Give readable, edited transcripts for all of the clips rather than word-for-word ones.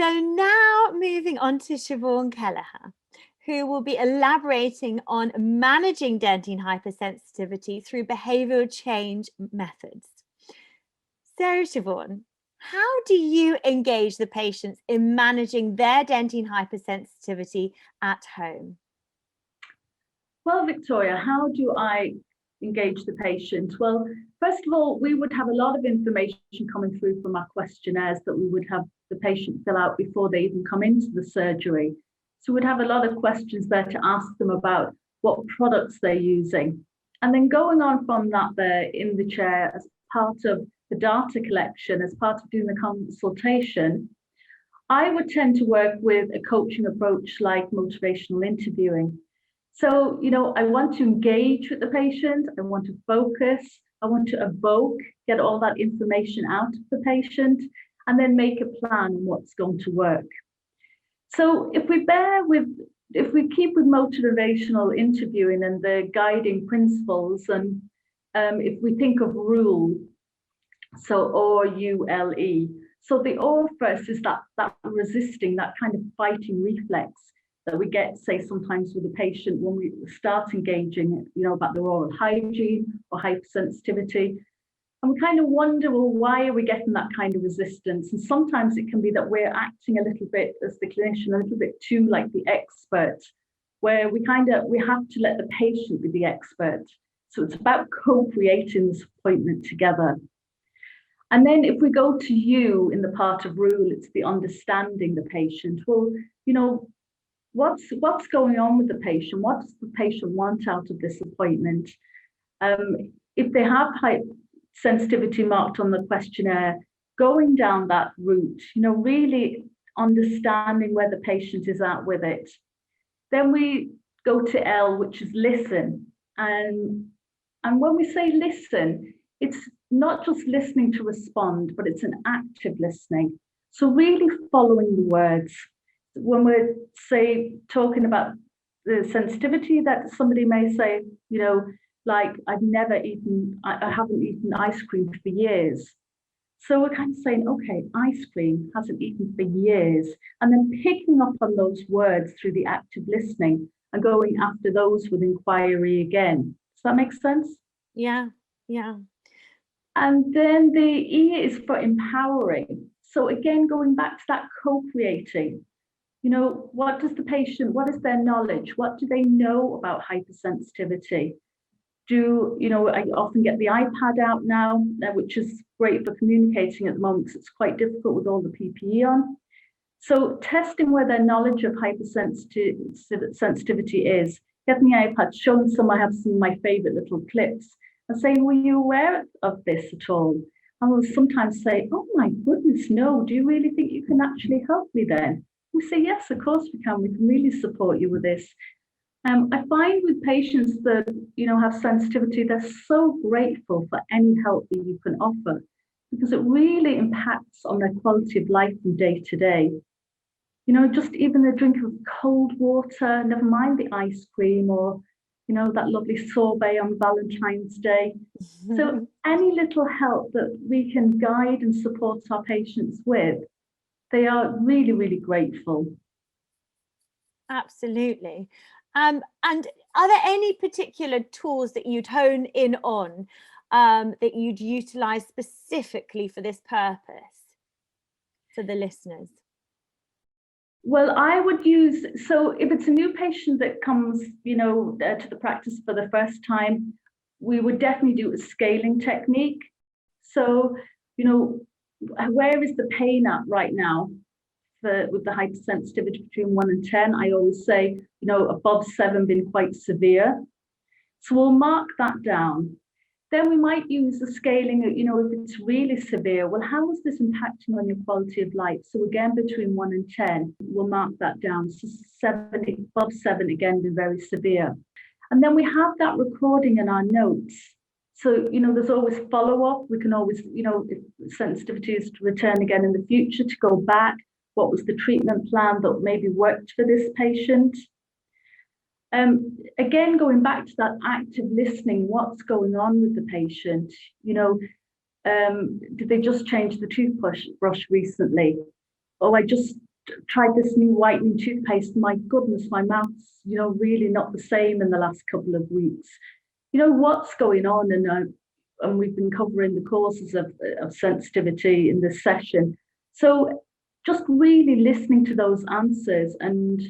So now moving on to Siobhan Kelleher, who will be elaborating on managing dentine hypersensitivity through behavioural change methods. So Siobhan, how do you engage the patients in managing their dentine hypersensitivity at home? Well, Victoria, how do I engage the patient? Well, first of all, we would have a lot of information coming through from our questionnaires that we would have the patient fill out before they even come into the surgery. So we'd have a lot of questions there to ask them about what products they're using. And then going on from that, there in the chair as part of the data collection, as part of doing the consultation, I would tend to work with a coaching approach like motivational interviewing. So, I want to engage with the patient, I want to focus, I want to evoke, get all that information out of the patient, and then make a plan on what's going to work. So if we keep with motivational interviewing and the guiding principles, and if we think of rule, so R-U-L-E, so the R first is that resisting, that kind of fighting reflex that we get, say, sometimes with a patient when we start engaging, about their oral hygiene or hypersensitivity. And we kind of wonder, well, why are we getting that kind of resistance? And sometimes it can be that we're acting a little bit as the clinician, a little bit too like the expert, where we have to let the patient be the expert. So it's about co-creating this appointment together. And then if we go to you in the part of rule, it's the understanding the patient. Well, what's going on with the patient? What does the patient want out of this appointment? If they have sensitivity marked on the questionnaire, going down that route, really understanding where the patient is at with it. Then we go to L, which is listen. And when we say listen, it's not just listening to respond, but it's an active listening. So really following the words. When we're, say, talking about the sensitivity, that somebody may say, like, I haven't eaten ice cream for years. So we're kind of saying, okay, ice cream, hasn't eaten for years. And then picking up on those words through the active listening and going after those with inquiry again. Does that make sense? Yeah. And then the E is for empowering. So again, going back to that co-creating. What is their knowledge? What do they know about hypersensitivity? I often get the iPad out now, which is great for communicating at the moment because it's quite difficult with all the PPE on. So testing where their knowledge of hypersensitivity is, getting the iPad, showing some, I have some of my favorite little clips and saying, were you aware of this at all? I will sometimes say, oh my goodness, no, do you really think you can actually help me then? We say, yes, of course we can really support you with this. I find with patients that, have sensitivity, they're so grateful for any help that you can offer because it really impacts on their quality of life from day to day. Just even a drink of cold water, never mind the ice cream or, that lovely sorbet on Valentine's Day. So any little help that we can guide and support our patients with, they are really, really grateful. Absolutely. And are there any particular tools that you'd hone in on that you'd utilize specifically for this purpose for the listeners? Well, I would use, so if it's a new patient that comes, to the practice for the first time, we would definitely do a scaling technique. So, where is the pain at right now? With the hypersensitivity between 1 and 10, I always say, above 7 being quite severe. So we'll mark that down. Then we might use the scaling, if it's really severe, well, how is this impacting on your quality of life? So again, between 1 and 10, we'll mark that down. So 7, above 7, again, be very severe. And then we have that recording in our notes. So, there's always follow-up. We can always, if sensitivity is to return again in the future, to go back. What was the treatment plan that maybe worked for this patient? Again, going back to that active listening, what's going on with the patient? Did they just change the toothbrush recently? Oh, I just tried this new whitening toothpaste. My goodness, my mouth's, really not the same in the last couple of weeks. What's going on? And we've been covering the causes of sensitivity in this session. So just really listening to those answers and,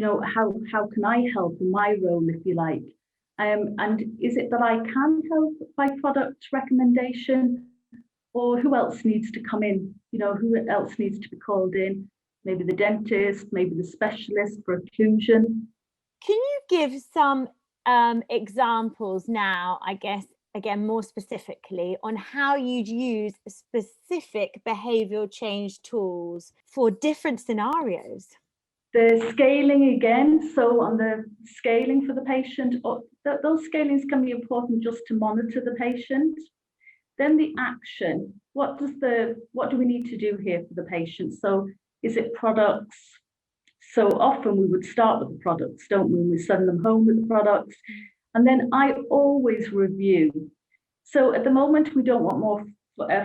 how can I help in my role, if you like? And is it that I can help by product recommendation, or who else needs to come in? Who else needs to be called in? Maybe the dentist, maybe the specialist for occlusion. Can you give some examples now, I guess, again, more specifically, on how you'd use specific behavioural change tools for different scenarios? The scaling again, so on the scaling for the patient, those scalings can be important just to monitor the patient. Then the action, what do we need to do here for the patient? So is it products? So often we would start with the products, don't we? We send them home with the products. And then I always review. So at the moment, we don't want more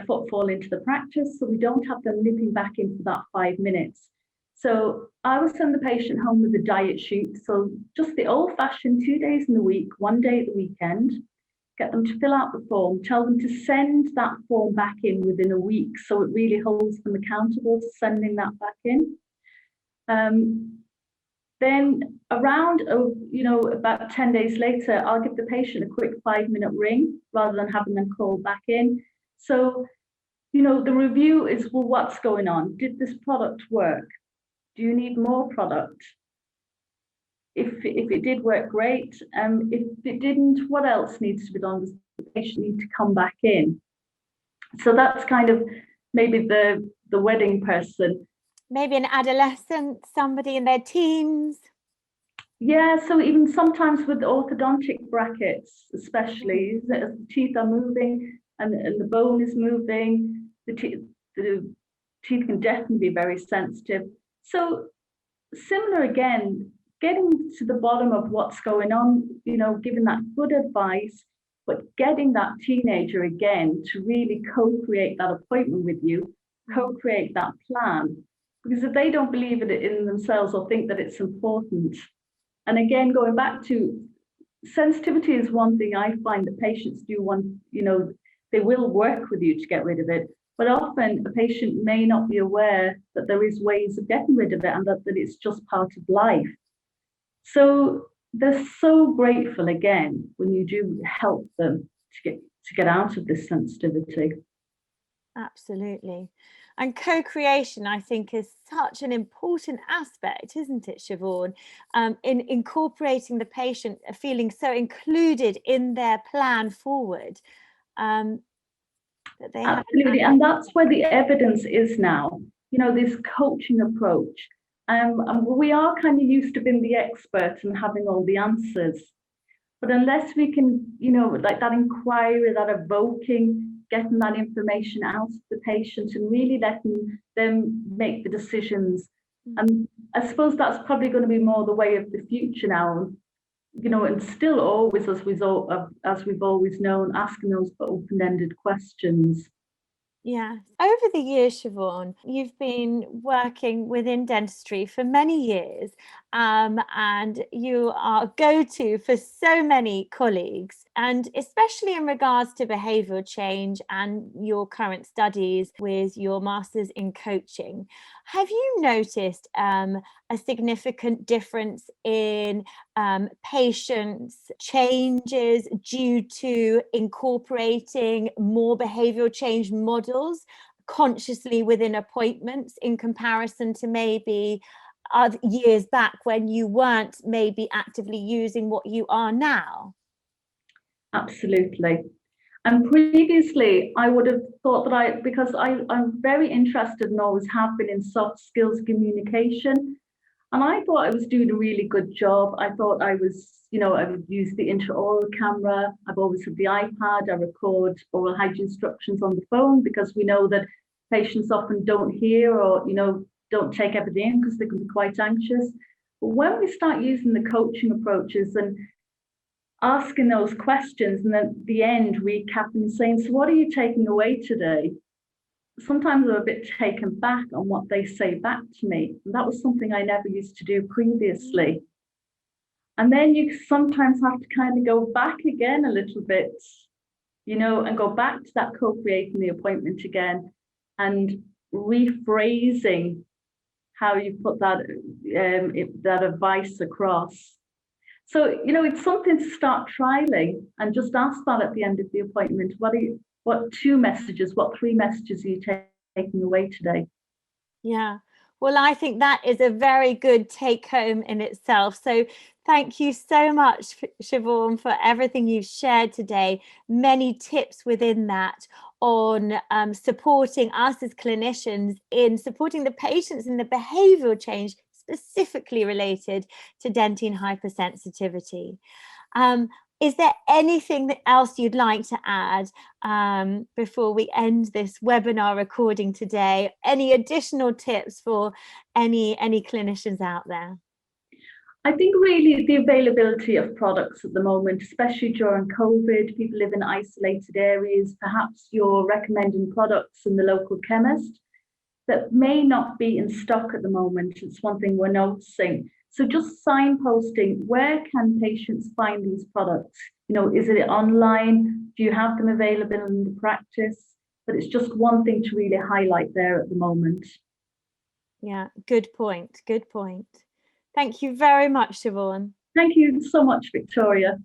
footfall into the practice, so we don't have them nipping back in for that 5 minutes. So I will send the patient home with a diet sheet. So just the old-fashioned 2 days in the week, 1 day at the weekend, get them to fill out the form, tell them to send that form back in within a week. So it really holds them accountable to sending that back in. Then around, about 10 days later, I'll give the patient a quick 5-minute ring rather than having them call back in. So, the review is, well, what's going on? Did this product work? Do you need more product? If it did work, great. If it didn't, what else needs to be done? Does the patient need to come back in? So that's kind of maybe the wedding person. Maybe an adolescent, somebody in their teens. Yeah, so even sometimes with orthodontic brackets, especially, as the teeth are moving and the bone is moving, the teeth can definitely be very sensitive. So similar again, getting to the bottom of what's going on, giving that good advice, but getting that teenager again to really co-create that appointment with you, co-create that plan. Because if they don't believe it in themselves or think that it's important, and again, going back to sensitivity is one thing I find that patients do want, they will work with you to get rid of it, but often a patient may not be aware that there is ways of getting rid of it and that it's just part of life. So they're so grateful again when you do help them to get out of this sensitivity. Absolutely. And co-creation, I think, is such an important aspect, isn't it, Siobhan? In incorporating the patient, feeling so included in their plan forward. That they Absolutely, and that's where the evidence is now. This coaching approach. And we are kind of used to being the expert and having all the answers. But unless we can, like that inquiry, that evoking, getting that information out of the patient and really letting them make the decisions. And I suppose that's probably going to be more the way of the future now, and still always, as we've always known, asking those open-ended questions. Yeah. Over the years, Siobhan, you've been working within dentistry for many years, and you are a go-to for so many colleagues, and especially in regards to behavioural change and your current studies with your Masters in Coaching. Have you noticed a significant difference in patients' changes due to incorporating more behavioural change models consciously within appointments in comparison to maybe years back when you weren't maybe actively using what you are now? Absolutely. And previously, I would have thought that because I'm very interested and always have been in soft skills communication, and I thought I was doing a really good job. I thought I was, I would use the intraoral camera. I've always had the iPad. I record oral hygiene instructions on the phone because we know that patients often don't hear or, don't take everything in because they can be quite anxious. But when we start using the coaching approaches and asking those questions and then at the end recapping and saying, so what are you taking away today? sometimes I'm a bit taken back on what they say back to me. And that was something I never used to do previously. And then you sometimes have to kind of go back again a little bit, and go back to that co-creating the appointment again and rephrasing how you put that advice across. So, it's something to start trialing and just ask that at the end of the appointment. What 2 messages, what 3 messages are you taking away today? Yeah. Well, I think that is a very good take home in itself. So thank you so much, Siobhan, for everything you've shared today. Many tips within that on supporting us as clinicians in supporting the patients in the behavioural change specifically related to dentine hypersensitivity. Is there anything else you'd like to add before we end this webinar recording today? Any additional tips for any clinicians out there? I think really the availability of products at the moment, especially during COVID, people live in isolated areas. Perhaps you're recommending products in the local chemist that may not be in stock at the moment. It's one thing we're noticing. So just signposting, where can patients find these products? Is it online? Do you have them available in the practice? But it's just one thing to really highlight there at the moment. Yeah, good point. Good point. Thank you very much, Siobhan. Thank you so much, Victoria.